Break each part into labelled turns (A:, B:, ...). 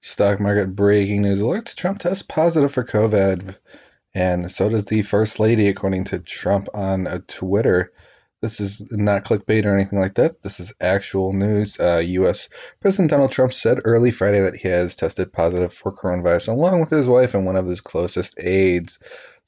A: Stock market breaking news alerts. Trump tests positive for COVID, and so does the First Lady, according to Trump on Twitter. This is not clickbait or anything like that. This is actual news. U.S. President Donald Trump said early Friday that he has tested positive for coronavirus, along with his wife and one of his closest aides.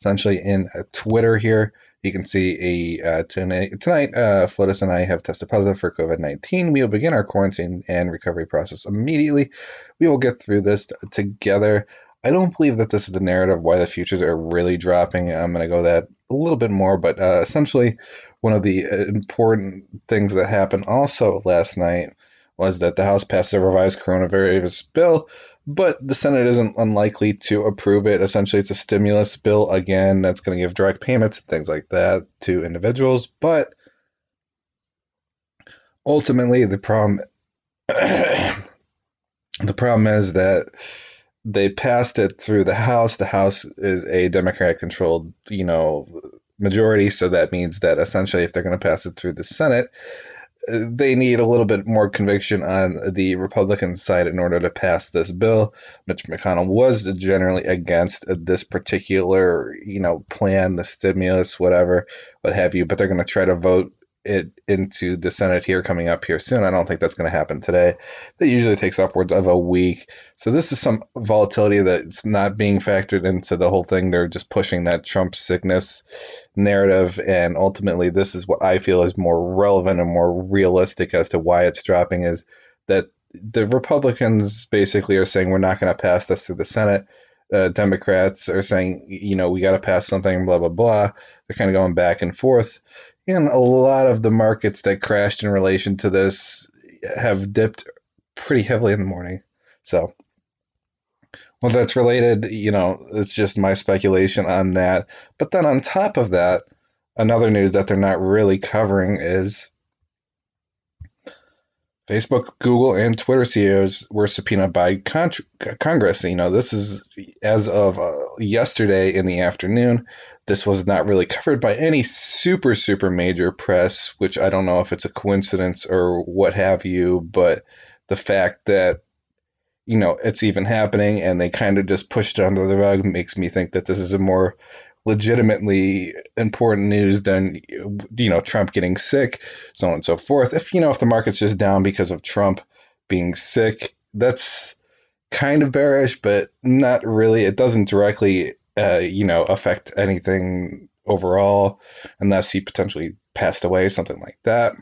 A: Essentially, in Twitter here, you can see tonight. Flotus and I have tested positive for COVID-19. We will begin our quarantine and recovery process immediately. We will get through this together. I don't believe that this is the narrative why the futures are really dropping. I'm going to go that a little bit more, but essentially, one of the important things that happened also last night was that the House passed a revised coronavirus bill, but the Senate isn't unlikely to approve it. Essentially, it's a stimulus bill again that's going to give direct payments, things like that, to individuals. But ultimately, the problem is that they passed it through the House. The House is a Democratic controlled, majority. So that means that essentially if they're going to pass it through the Senate, they need a little bit more conviction on the Republican side in order to pass this bill. Mitch McConnell was generally against this particular, plan, the stimulus, whatever, what have you, but they're going to try to vote it into the Senate here coming up here soon. I don't think that's going to happen today. That usually takes upwards of a week. So this is some volatility that's not being factored into the whole thing. They're just pushing that Trump sickness narrative, and ultimately this is what I feel is more relevant and more realistic as to why it's dropping, is that the Republicans basically are saying we're not going to pass this through the Senate. Democrats are saying, we got to pass something, blah, blah, blah. They're kind of going back and forth. And a lot of the markets that crashed in relation to this have dipped pretty heavily in the morning. So, well, that's related, it's just my speculation on that. But then on top of that, another news that they're not really covering is Facebook, Google, and Twitter CEOs were subpoenaed by Congress. This is as of yesterday in the afternoon. This was not really covered by any super, super major press, which I don't know if it's a coincidence or what have you, but the fact that, it's even happening and they kind of just pushed it under the rug makes me think that this is a more legitimately important news than Trump getting sick, so on and so forth. If the market's just down because of Trump being sick, that's kind of bearish, but not really. It doesn't directly affect anything overall unless he potentially passed away, something like that.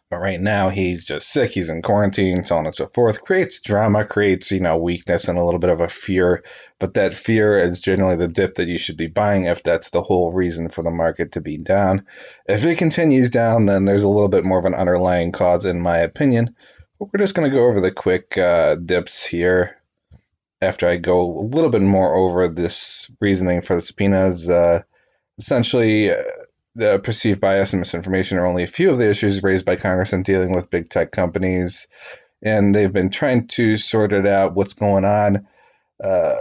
A: But right now he's just sick, he's in quarantine, so on and so forth. Creates drama, creates, weakness and a little bit of a fear. But that fear is generally the dip that you should be buying if that's the whole reason for the market to be down. If it continues down, then there's a little bit more of an underlying cause, in my opinion. But we're just going to go over the quick dips here after I go a little bit more over this reasoning for the subpoenas. Essentially, the perceived bias and misinformation are only a few of the issues raised by Congress in dealing with big tech companies, and they've been trying to sort it out what's going on. Uh,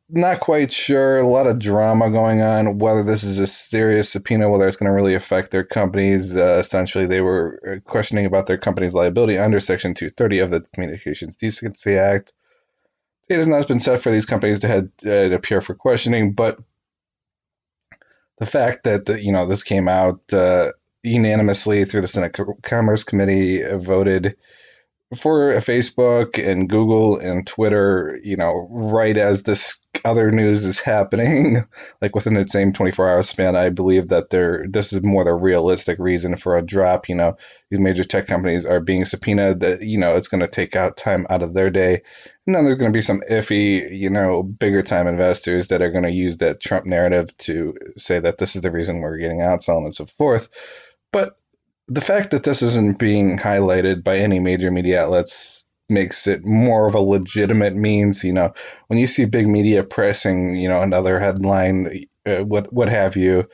A: Not quite sure. A lot of drama going on. Whether this is a serious subpoena, whether it's going to really affect their companies. Essentially, they were questioning about their company's liability under Section 230 of the Communications Decency Act. It has not been set for these companies to have appear for questioning, but the fact that this came out unanimously through the Senate Commerce Committee voted for Facebook and Google and Twitter, right as this other news is happening, like within the same 24-hour span. I believe that this is more the realistic reason for a drop. These major tech companies are being subpoenaed, that, it's going to take out time out of their day. And then there's going to be some iffy, bigger time investors that are going to use that Trump narrative to say that this is the reason we're getting out, so on and so forth. But the fact that this isn't being highlighted by any major media outlets makes it more of a legitimate means. When you see big media pressing, another headline, what have you,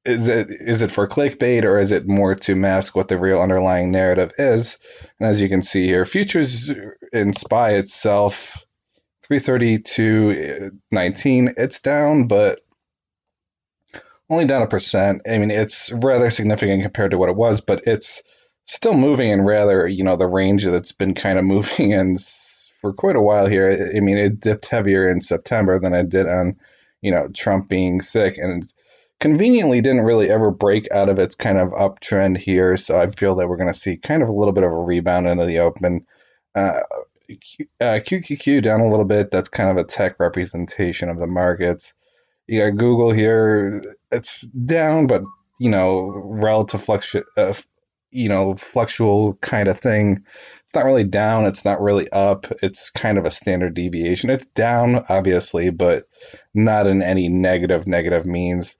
A: is it for clickbait, or is it more to mask what the real underlying narrative is? And as you can see here, futures in SPY itself, 332.19, it's down, but only down 1%. I mean, it's rather significant compared to what it was, but it's still moving in rather, the range that it's been kind of moving in for quite a while here. I mean, it dipped heavier in September than it did on, Trump being sick, and conveniently didn't really ever break out of its kind of uptrend here. So I feel that we're going to see kind of a little bit of a rebound into the open. Uh, QQQ down a little bit. That's kind of a tech representation of the markets. You got Google here. It's down, but relative fluctual kind of thing. It's not really down. It's not really up. It's kind of a standard deviation. It's down, obviously, but not in any negative means.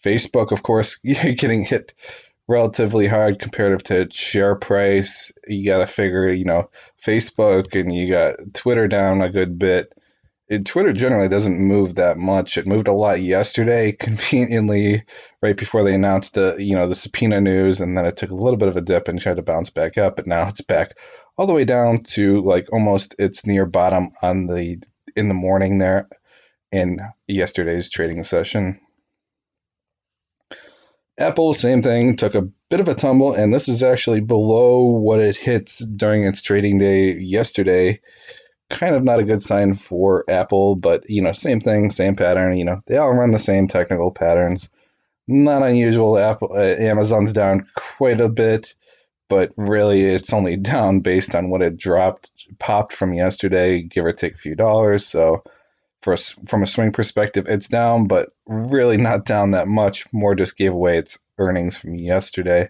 A: Facebook, of course, you're getting hit relatively hard comparative to its share price. You got to figure, Facebook and you got Twitter down a good bit. Twitter generally doesn't move that much. It moved a lot yesterday, conveniently, right before they announced the subpoena news, and then it took a little bit of a dip and tried to bounce back up, but now it's back all the way down to like almost its near bottom in the morning there in yesterday's trading session. Apple, same thing, took a bit of a tumble, and this is actually below what it hit during its trading day yesterday. Kind of not a good sign for Apple, but same thing, same pattern. They all run the same technical patterns. Not unusual. Amazon's down quite a bit, but really it's only down based on what it popped from yesterday, give or take a few dollars. So from a swing perspective, it's down, but really not down that much. More just gave away its earnings from yesterday.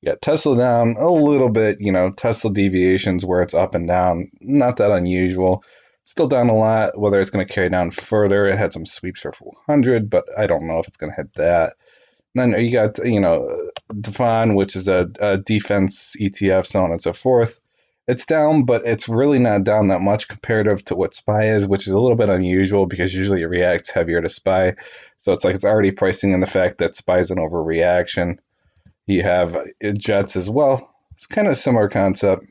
A: You got Tesla down a little bit, Tesla deviations where it's up and down, not that unusual. Still down a lot, whether it's going to carry down further. It had some sweeps for 400, but I don't know if it's going to hit that. And then you got, Defon, which is a defense ETF, so on and so forth. It's down, but it's really not down that much comparative to what SPY is, which is a little bit unusual because usually it reacts heavier to SPY. So it's like it's already pricing in the fact that SPY is an overreaction. You have Jets as well. It's kind of a similar concept.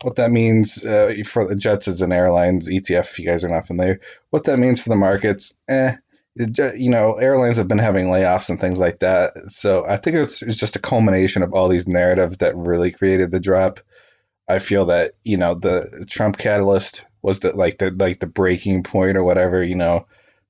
A: What that means for the Jets as an airlines ETF, if you guys are not familiar, what that means for the markets, airlines have been having layoffs and things like that. So I think it's just a culmination of all these narratives that really created the drop. I feel that the Trump catalyst was the breaking point or whatever.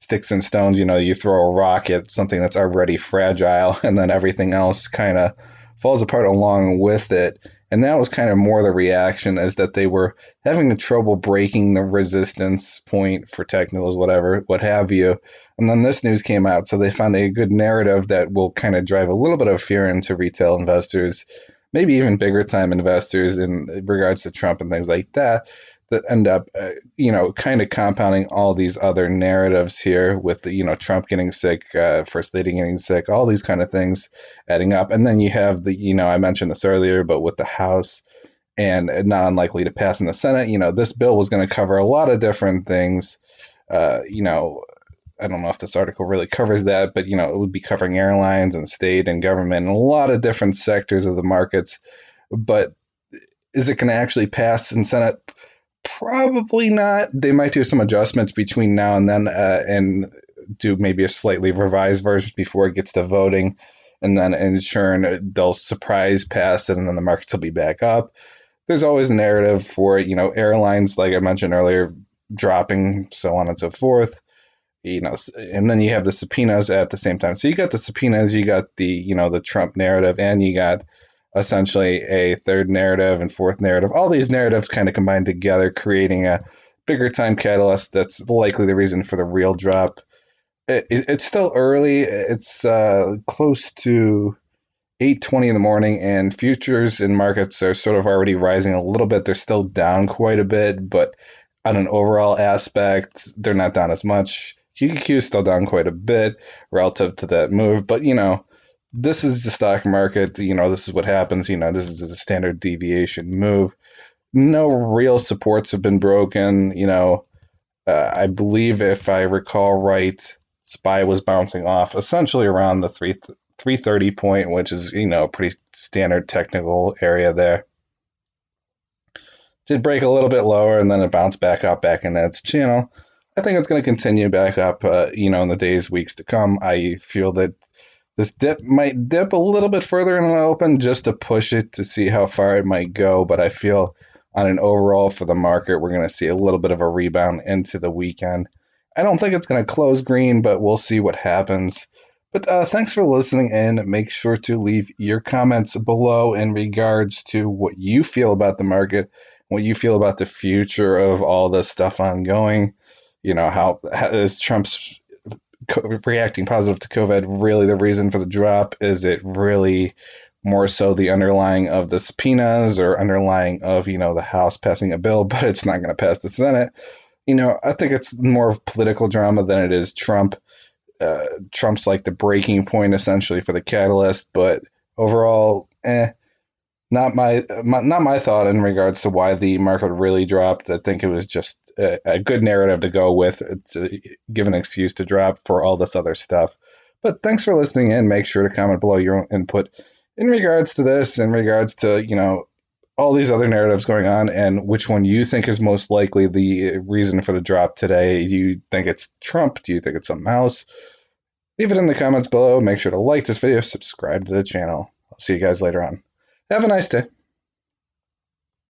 A: Sticks and stones. You throw a rock at something that's already fragile, and then everything else kind of falls apart along with it. And that was kind of more the reaction, is that they were having the trouble breaking the resistance point for technicals, whatever, what have you. And then this news came out, so they found a good narrative that will kind of drive a little bit of fear into retail investors, maybe even bigger time investors in regards to Trump and things like that, that end up, kind of compounding all these other narratives here with, Trump getting sick, First Lady getting sick, all these kind of things adding up. And then you have I mentioned this earlier, but with the House and not unlikely to pass in the Senate, this bill was going to cover a lot of different things. I don't know if this article really covers that, but it would be covering airlines and state and government and a lot of different sectors of the markets. But is it going to actually pass in Senate? Probably not. They might do some adjustments between now and then, and do maybe a slightly revised version before it gets to voting, and then ensure they'll surprise pass it, and then the markets will be back up. There's always a narrative for it. Airlines, like I mentioned earlier, dropping, so on and so forth. And then you have the subpoenas at the same time. So you got the subpoenas, you got the Trump narrative, and you got essentially a third narrative and fourth narrative. All these narratives kind of combined together, creating a bigger time catalyst that's likely the reason for the real drop. It's still early. It's close to 8:20 in the morning, and futures and markets are sort of already rising a little bit. They're still down quite a bit, but on an overall aspect, they're not down as much. QQQ is still down quite a bit relative to that move, but this is the stock market. This is what happens. This is a standard deviation move. No real supports have been broken. I believe, if I recall right, SPY was bouncing off essentially around the 330 point, which is pretty standard technical area there. Did break a little bit lower, and then it bounced back up back in its channel. I think it's going to continue back up, in the days, weeks to come. I feel that This dip might dip a little bit further in the open just to push it to see how far it might go, but I feel on an overall for the market, we're going to see a little bit of a rebound into the weekend. I don't think it's going to close green, but we'll see what happens. But thanks for listening in. Make sure to leave your comments below in regards to what you feel about the market, what you feel about the future of all this stuff ongoing. You know, how is Trump's reacting positive to COVID really the reason for the drop? Is it really more so the underlying of the subpoenas or underlying of, the House passing a bill, but it's not going to pass the Senate? I think it's more of political drama than it is Trump. Trump's like the breaking point essentially for the catalyst, but overall, not my thought in regards to why the market really dropped. I think it was just a good narrative to go with to give an excuse to drop for all this other stuff. But thanks for listening in. Make sure to comment below your own input in regards to this, in regards to, all these other narratives going on, and which one you think is most likely the reason for the drop today. Do you think it's Trump? Do you think it's something else? Leave it in the comments below. Make sure to like this video, subscribe to the channel. I'll see you guys later on. Have a nice day.